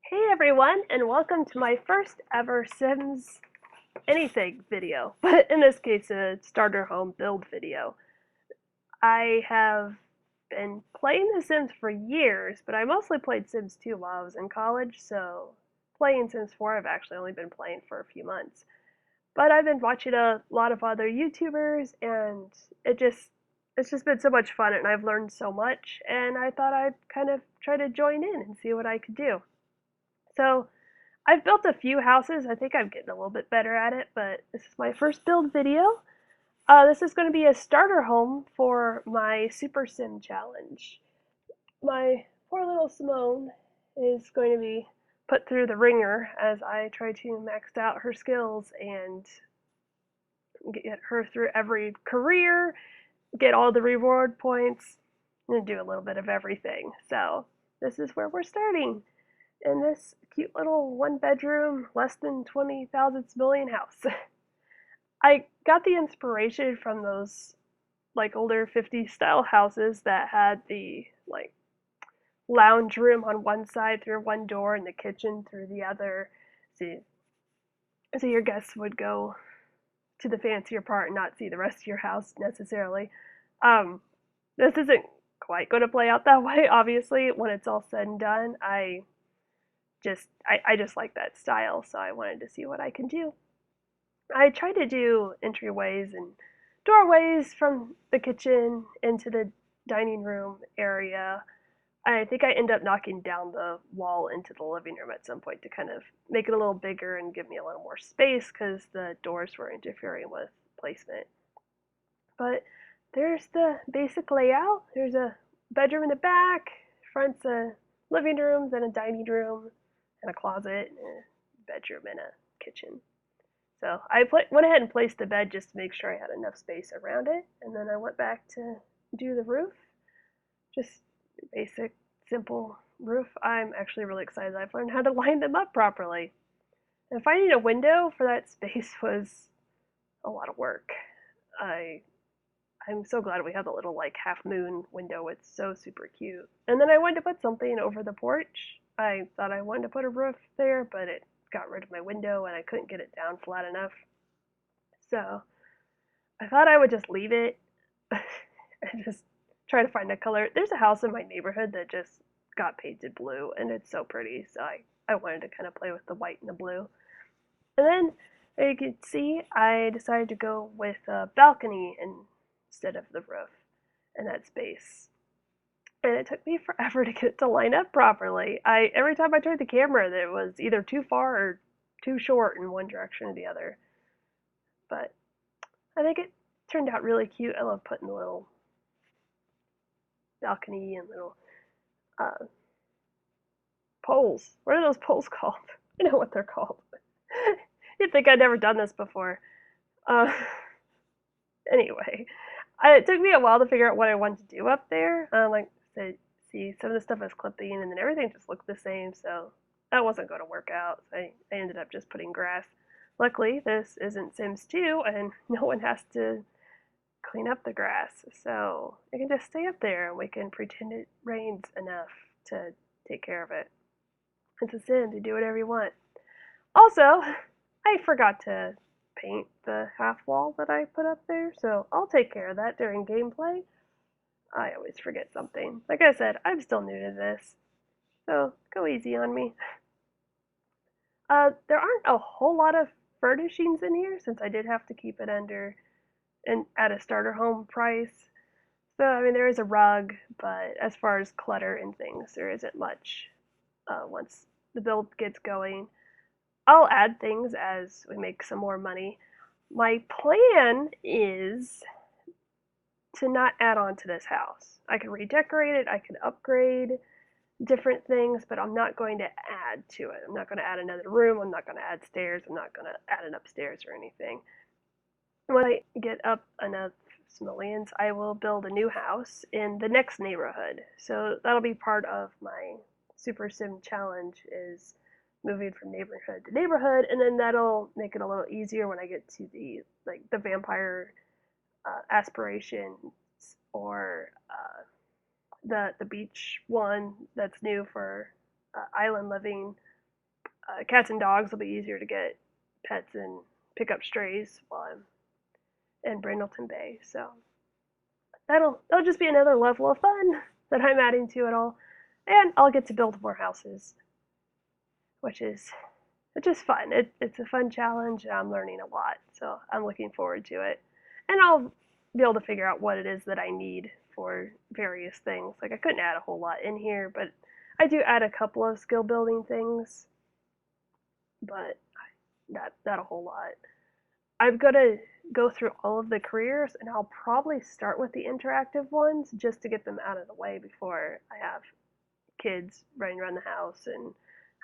Hey everyone, and welcome to my first ever Sims anything video, but in this case a starter home build video. I have been playing The Sims for years, but I mostly played Sims 2 while I was in college, so playing Sims 4 I've actually only been playing for a few months. But I've been watching a lot of other YouTubers and it's just been so much fun and I've learned so much and I thought I'd kind of try to join in and see what I could do. So I've built a few houses. I think I'm getting a little bit better at it, but this is my first build video. This is going to be a starter home for my Super Sim challenge. My poor little Simone is going to be put through the ringer as I try to max out her skills and get her through every career, get all the reward points, and do a little bit of everything. So this is where we're starting in this cute little one bedroom, less than 20,000 million house. I got the inspiration from those like older 50s style houses that had the like lounge room on one side through one door and the kitchen through the other. So, so your guests would go to the fancier part and not see the rest of your house necessarily. Um, this isn't quite going to play out that way, obviously, when it's all said and done. I just like that style, so I wanted to see what I can do. I tried to do entryways and doorways from the kitchen into the dining room area. I think I end up knocking down the wall into the living room at some point to kind of make it a little bigger and give me a little more space because the doors were interfering with placement. But there's the basic layout. There's a bedroom in the back, front's a living room, then a dining room, and a closet, and a bedroom and a kitchen. So went ahead and placed the bed just to make sure I had enough space around it, and then I went back to do the roof. Just basic, simple roof. I'm actually really excited I've learned how to line them up properly. And finding a window for that space was a lot of work. I I'm so glad we have the little like half moon window. It's so super cute. And then I wanted to put something over the porch. I thought I wanted to put a roof there, but it got rid of my window and I couldn't get it down flat enough. So I thought I would just leave it and just try to find a color. There's a house in my neighborhood that just got painted blue and it's so pretty. So I wanted to kind of play with the white and the blue. And then, as you can see, I decided to go with a balcony instead of the roof in that space. And it took me forever to get it to line up properly. Every time I turned the camera, it was either too far or too short in one direction or the other. But I think it turned out really cute. I love putting the little balcony and little uh, poles. What are those poles called? I know what they're called. You'd think I'd never done this before. Uh, anyway, it took me a while to figure out what I wanted to do up there. Like, see, some of the stuff was clipping, and then everything just looked the same, so that wasn't going to work out. So I ended up just putting grass. Luckily, this isn't Sims 2, and no one has to clean up the grass, so it can just stay up there, and we can pretend it rains enough to take care of it. It's a Sims, you do whatever you want. Also, I forgot to paint the half wall that I put up there, so I'll take care of that during gameplay. I always forget something. Like I said, I'm still new to this, so go easy on me. There aren't a whole lot of furnishings in here since I did have to keep it under and at a starter home price. So I mean there is a rug, but as far as clutter and things, there isn't much. Once the build gets going, I'll add things as we make some more money. My plan is to not add on to this house. I can redecorate it, I can upgrade different things, but I'm not going to add to it. I'm not going to add another room, I'm not going to add stairs, I'm not going to add an upstairs or anything. When I get up enough simoleons, I will build a new house in the next neighborhood. So that'll be part of my Super Sim challenge is moving from neighborhood to neighborhood, and then that'll make it a little easier when I get to the vampire aspirations or the beach one that's new for island living. Cats and dogs will be easier to get pets and pick up strays while I'm in Brindleton Bay. So that'll just be another level of fun that I'm adding to it all, and I'll get to build more houses, which is fun. It's a fun challenge, and I'm learning a lot. So I'm looking forward to it, and I'll be able to figure out what it is that I need for various things. Like I couldn't add a whole lot in here, but I do add a couple of skill building things, but not a whole lot. I've got to go through all of the careers, and I'll probably start with the interactive ones just to get them out of the way before I have kids running around the house and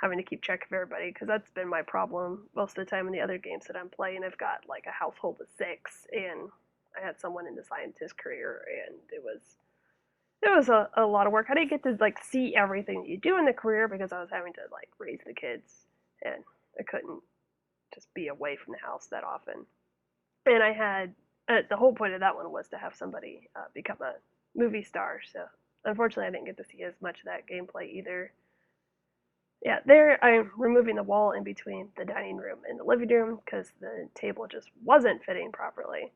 having to keep track of everybody, because that's been my problem most of the time in the other games that I'm playing. I've got like a household of 6, and I had someone in the scientist career, and it was a lot of work. I didn't get to like see everything that you do in the career because I was having to like raise the kids, and I couldn't just be away from the house that often. And I had the whole point of that one was to have somebody become a movie star. So unfortunately, I didn't get to see as much of that gameplay either. Yeah, there I'm removing the wall in between the dining room and the living room because the table just wasn't fitting properly.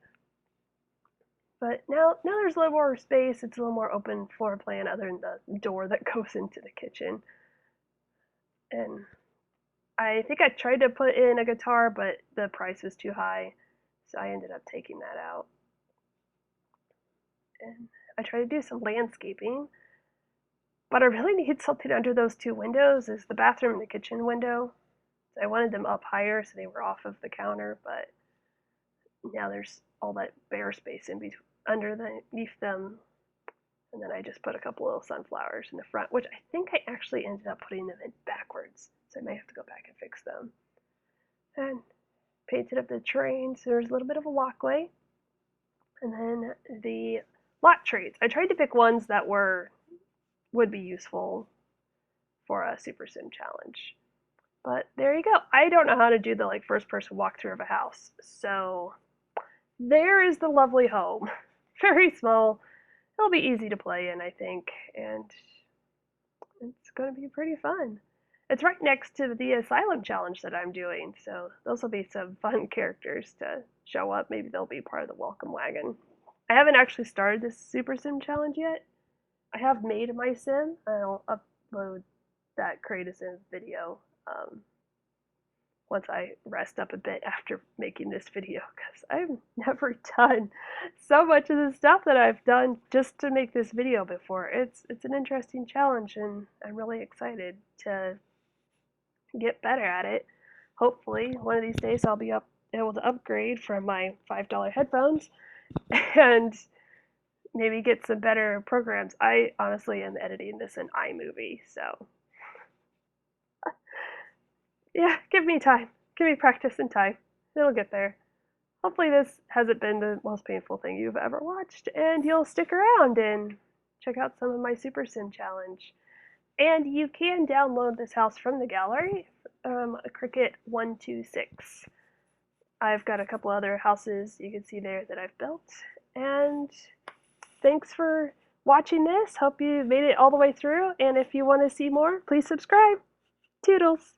But now there's a little more space. It's a little more open floor plan other than the door that goes into the kitchen. And I think I tried to put in a guitar, but the price was too high, so I ended up taking that out. And I tried to do some landscaping, but I really need something under those 2 windows. Is the bathroom and the kitchen window. So I wanted them up higher so they were off of the counter, but now there's all that bare space in between underneath them. And then I just put a couple little sunflowers in the front, which I think I actually ended up putting them in backwards. So I may have to go back and fix them. And painted up the terrain, so there's a little bit of a walkway. And then the lot traits. I tried to pick ones that would be useful for a Super Sim challenge. But there you go. I don't know how to do the like first person walkthrough of a house. So there is the lovely home. Very small. It'll be easy to play in, I think, and it's going to be pretty fun. It's right next to the Asylum challenge that I'm doing, so those will be some fun characters to show up. Maybe they'll be part of the welcome wagon. I haven't actually started this Super Sim challenge yet. I have made my sim. I'll upload that Create a Sim video once I rest up a bit after making this video, because I've never done so much of the stuff that I've done just to make this video before. It's an interesting challenge, and I'm really excited to get better at it. Hopefully, one of these days I'll be able to upgrade from my $5 headphones and maybe get some better programs. I honestly am editing this in iMovie, so yeah, give me time. Give me practice and time. It'll get there. Hopefully this hasn't been the most painful thing you've ever watched, and you'll stick around and check out some of my Super Sim challenge. And you can download this house from the gallery, Cricket 126. I've got a couple other houses you can see there that I've built. And thanks for watching this. Hope you made it all the way through. And if you want to see more, please subscribe. Toodles!